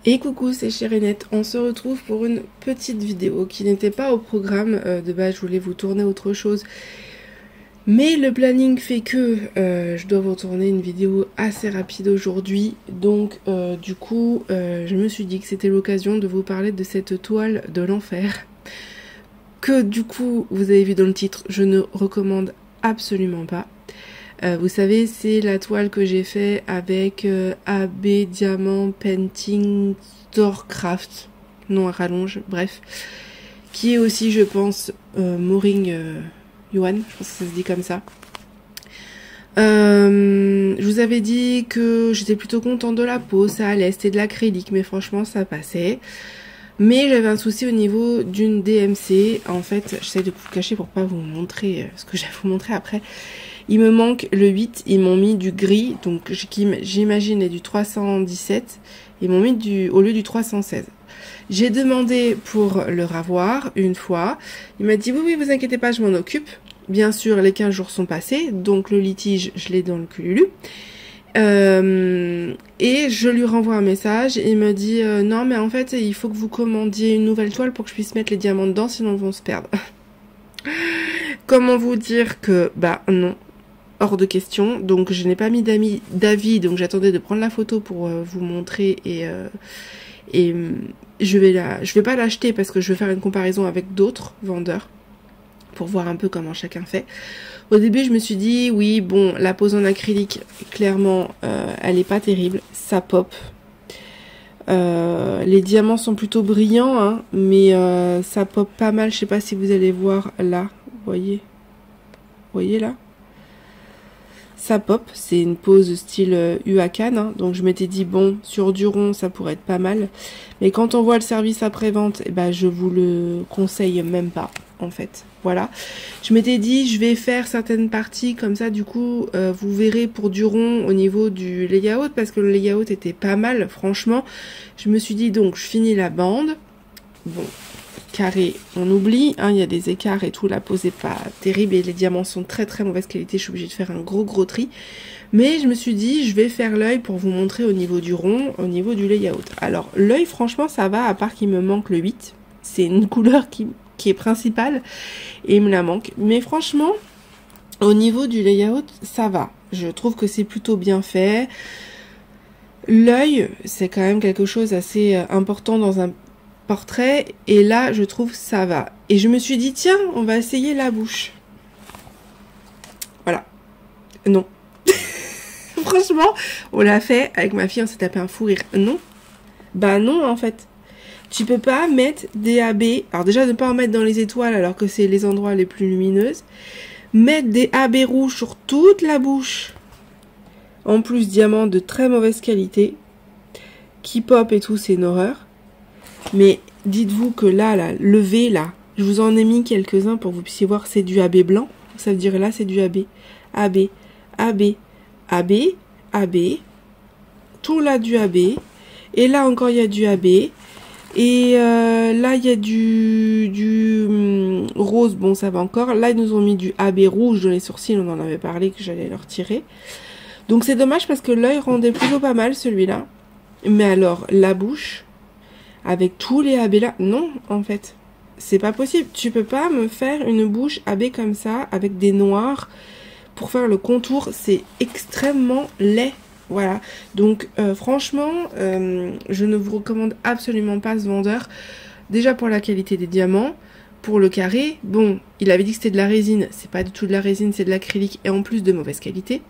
Et coucou, c'est Chérinette. On se retrouve pour une petite vidéo qui n'était pas au programme de base. Je voulais vous tourner autre chose, mais le planning fait que je dois vous tourner une vidéo assez rapide aujourd'hui. Donc du coup, je me suis dit que c'était l'occasion de vous parler de cette toile de l'enfer que du coup, vous avez vu dans le titre, je ne recommande absolument pas. Vous savez, c'est la toile que j'ai fait avec AB Diamant Painting Storecraft, nom à rallonge, bref, qui est aussi, je pense, Mooring Yuan, je pense que ça se dit comme ça. Je vous avais dit que j'étais plutôt contente de la peau, ça allait, c'était de l'acrylique, mais franchement ça passait. Mais j'avais un souci au niveau d'une DMC. En fait, j'essaie de vous cacher pour pas vous montrer ce que je vais vous montrer après. Il me manque le 8, ils m'ont mis du gris, donc j'imagine du 317. Ils m'ont mis au lieu du 316. J'ai demandé pour le ravoir une fois. Il m'a dit oui, vous inquiétez pas, je m'en occupe. Bien sûr, les 15 jours sont passés, donc le litige, je l'ai dans le cululu. Et je lui renvoie un message et il me dit non mais en fait il faut que vous commandiez une nouvelle toile pour que je puisse mettre les diamants dedans, sinon ils vont se perdre. Comment vous dire que bah non, hors de question. Donc je n'ai pas mis d'avis, donc j'attendais de prendre la photo pour vous montrer et je vais pas l'acheter parce que je vais faire une comparaison avec d'autres vendeurs pour voir un peu comment chacun fait. Au début, je me suis dit, oui, bon, la pose en acrylique, clairement, elle est pas terrible. Ça pop. Les diamants sont plutôt brillants, hein, mais ça pop pas mal. Je sais pas si vous allez voir là. Vous voyez là? Ça pop. C'est une pose style Huacan. Hein, donc je m'étais dit, bon, sur du rond, ça pourrait être pas mal. Mais quand on voit le service après-vente, eh ben, je vous le conseille même pas, en fait. Voilà, je m'étais dit je vais faire certaines parties comme ça, du coup vous verrez pour du rond au niveau du layout, parce que le layout était pas mal, franchement. Je me suis dit donc je finis la bande, bon, carré on oublie, hein, il y a des écarts et tout, la pose est pas terrible et les diamants sont très très mauvaise qualité, je suis obligée de faire un gros tri. Mais je me suis dit je vais faire l'œil pour vous montrer au niveau du rond, au niveau du layout. Alors l'œil franchement ça va, à part qu'il me manque le 8, c'est une couleur qui est principale et il me la manque, mais franchement au niveau du layout ça va, je trouve que c'est plutôt bien fait. L'œil c'est quand même quelque chose assez important dans un portrait et là je trouve ça va, et je me suis dit tiens on va essayer la bouche, voilà, non. Franchement on l'a fait avec ma fille, on s'est tapé un fou rire, non, bah non en fait. Tu peux pas mettre des AB, alors déjà ne pas en mettre dans les étoiles alors que c'est les endroits les plus lumineuses, mettre des AB rouges sur toute la bouche, en plus diamant de très mauvaise qualité, qui pop et tout, c'est une horreur. Mais dites-vous que là, le V là, je vous en ai mis quelques-uns pour que vous puissiez voir, c'est du AB blanc, ça veut dire là c'est du AB, AB, AB, AB, AB, tout là du AB, et là encore il y a du AB. Et là il y a du rose, bon ça va encore. Là ils nous ont mis du AB rouge dans les sourcils, on en avait parlé que j'allais le retirer. Donc c'est dommage parce que l'œil rendait plutôt pas mal celui-là. Mais alors la bouche, avec tous les AB là, non en fait. C'est pas possible, tu peux pas me faire une bouche AB comme ça, avec des noirs, pour faire le contour, c'est extrêmement laid. Voilà, donc franchement, je ne vous recommande absolument pas ce vendeur. Déjà pour la qualité des diamants, pour le carré, bon, il avait dit que c'était de la résine, c'est pas du tout de la résine, c'est de l'acrylique et en plus de mauvaise qualité.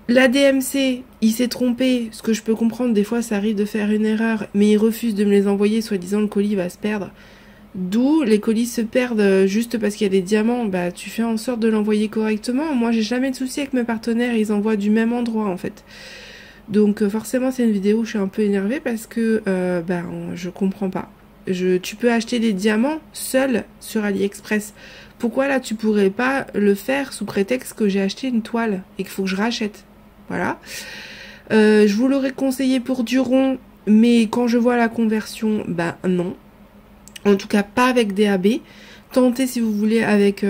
La DMC, il s'est trompé, ce que je peux comprendre, des fois ça arrive de faire une erreur, mais il refuse de me les envoyer, soi-disant le colis va se perdre. D'où les colis se perdent juste parce qu'il y a des diamants, bah tu fais en sorte de l'envoyer correctement. Moi j'ai jamais de souci avec mes partenaires, ils envoient du même endroit en fait. Donc forcément c'est une vidéo où je suis un peu énervée parce que je comprends pas. Tu peux acheter des diamants seuls sur AliExpress. Pourquoi là tu pourrais pas le faire sous prétexte que j'ai acheté une toile et qu'il faut que je rachète? Voilà. Je vous l'aurais conseillé pour du rond, mais quand je vois la conversion, bah non. En tout cas pas avec des AB. Tentez si vous voulez avec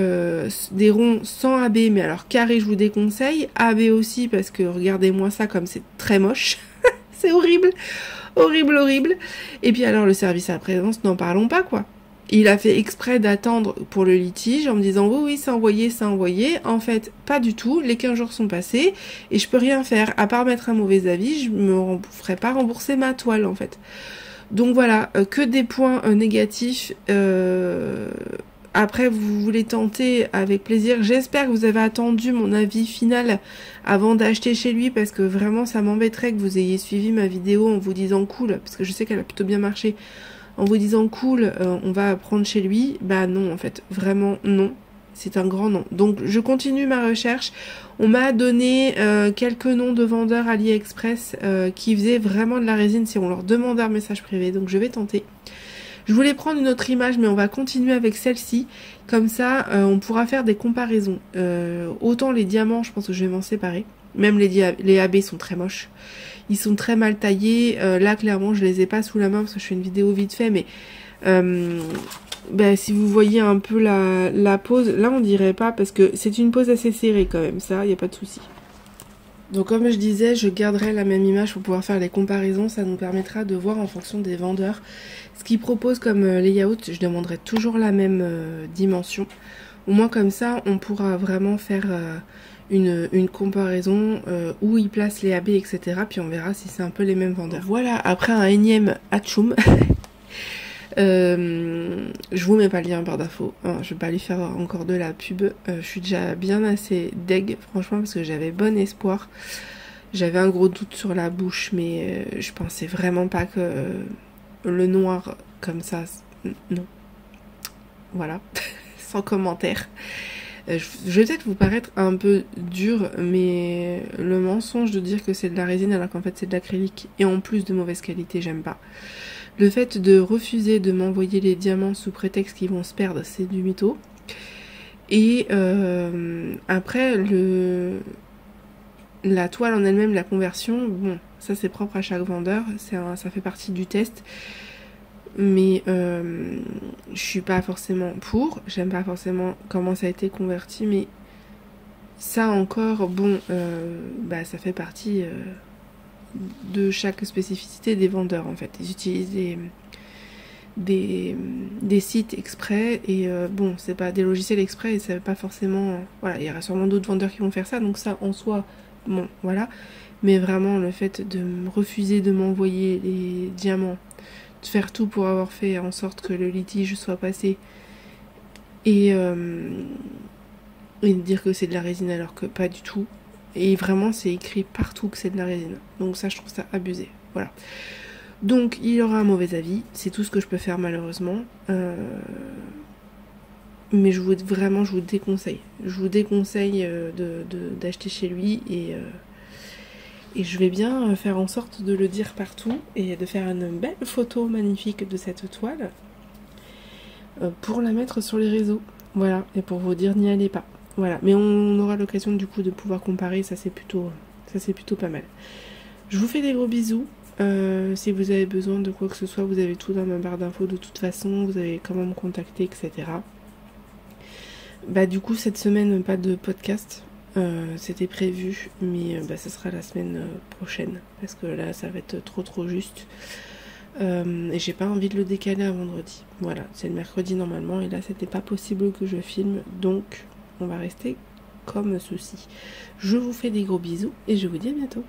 des ronds sans AB, mais alors carré je vous déconseille. AB aussi parce que regardez-moi ça comme c'est très moche. C'est horrible. Horrible, horrible. Et puis alors le service à la présence, n'en parlons pas quoi. Il a fait exprès d'attendre pour le litige en me disant oui, c'est envoyé, c'est envoyé. En fait, pas du tout. Les 15 jours sont passés et je peux rien faire. À part mettre un mauvais avis, je me ferai pas rembourser ma toile en fait. Donc voilà, que des points négatifs. Après, vous voulez tenter avec plaisir. J'espère que vous avez attendu mon avis final avant d'acheter chez lui parce que vraiment, ça m'embêterait que vous ayez suivi ma vidéo en vous disant cool, parce que je sais qu'elle a plutôt bien marché, en vous disant cool, on va prendre chez lui. Bah non, en fait, vraiment non. C'est un grand non. Donc, je continue ma recherche. On m'a donné quelques noms de vendeurs AliExpress qui faisaient vraiment de la résine si on leur demandait un message privé. Donc, je vais tenter. Je voulais prendre une autre image, mais on va continuer avec celle-ci. Comme ça, on pourra faire des comparaisons. Autant les diamants, je pense que je vais m'en séparer. Même les AB sont très moches. Ils sont très mal taillés. Là, clairement, je les ai pas sous la main parce que je fais une vidéo vite fait. Mais si vous voyez un peu la pose, là, on dirait pas parce que c'est une pose assez serrée quand même. Ça, il n'y a pas de souci. Donc comme je disais, je garderai la même image pour pouvoir faire les comparaisons. Ça nous permettra de voir en fonction des vendeurs ce qu'ils proposent comme layout. Je demanderai toujours la même dimension. Au moins comme ça, on pourra vraiment faire une comparaison où ils placent les AB, etc. Puis on verra si c'est un peu les mêmes vendeurs. Voilà, après un énième atchoum. Je vous mets pas le lien par d'infos, hein, je vais pas lui faire encore de la pub, je suis déjà bien assez deg franchement parce que j'avais bon espoir, j'avais un gros doute sur la bouche mais je pensais vraiment pas que le noir comme ça, non, voilà, sans commentaire. Je vais peut-être vous paraître un peu dur, mais le mensonge de dire que c'est de la résine alors qu'en fait c'est de l'acrylique et en plus de mauvaise qualité, j'aime pas. Le fait de refuser de m'envoyer les diamants sous prétexte qu'ils vont se perdre, c'est du mytho. Et après, la toile en elle-même, la conversion, bon, ça c'est propre à chaque vendeur, ça fait partie du test. Mais je suis pas forcément pour, j'aime pas forcément comment ça a été converti, mais ça encore, bon, ça fait partie... de chaque spécificité des vendeurs en fait. Ils utilisent des sites exprès et bon, c'est pas des logiciels exprès et c'est pas forcément... voilà, il y aura sûrement d'autres vendeurs qui vont faire ça, donc ça en soi, bon, voilà. Mais vraiment, le fait de me refuser de m'envoyer les diamants, de faire tout pour avoir fait en sorte que le litige soit passé et de dire que c'est de la résine alors que pas du tout. Et vraiment, c'est écrit partout que c'est de la résine. Donc ça, je trouve ça abusé. Voilà. Donc, il y aura un mauvais avis. C'est tout ce que je peux faire, malheureusement. Mais je vous déconseille. Je vous déconseille d'acheter chez lui. Et je vais bien faire en sorte de le dire partout. Et de faire une belle photo magnifique de cette toile. Pour la mettre sur les réseaux. Voilà. Et pour vous dire, n'y allez pas. Voilà, mais on aura l'occasion du coup de pouvoir comparer, ça c'est plutôt pas mal. Je vous fais des gros bisous. Si vous avez besoin de quoi que ce soit, vous avez tout dans ma barre d'infos de toute façon, vous avez comment me contacter, etc. Du coup cette semaine pas de podcast, c'était prévu, mais ce sera la semaine prochaine, parce que là ça va être trop juste. Et j'ai pas envie de le décaler à vendredi. Voilà, c'est le mercredi normalement, et là c'était pas possible que je filme, donc... on va rester comme ceci. Je vous fais des gros bisous et je vous dis à bientôt.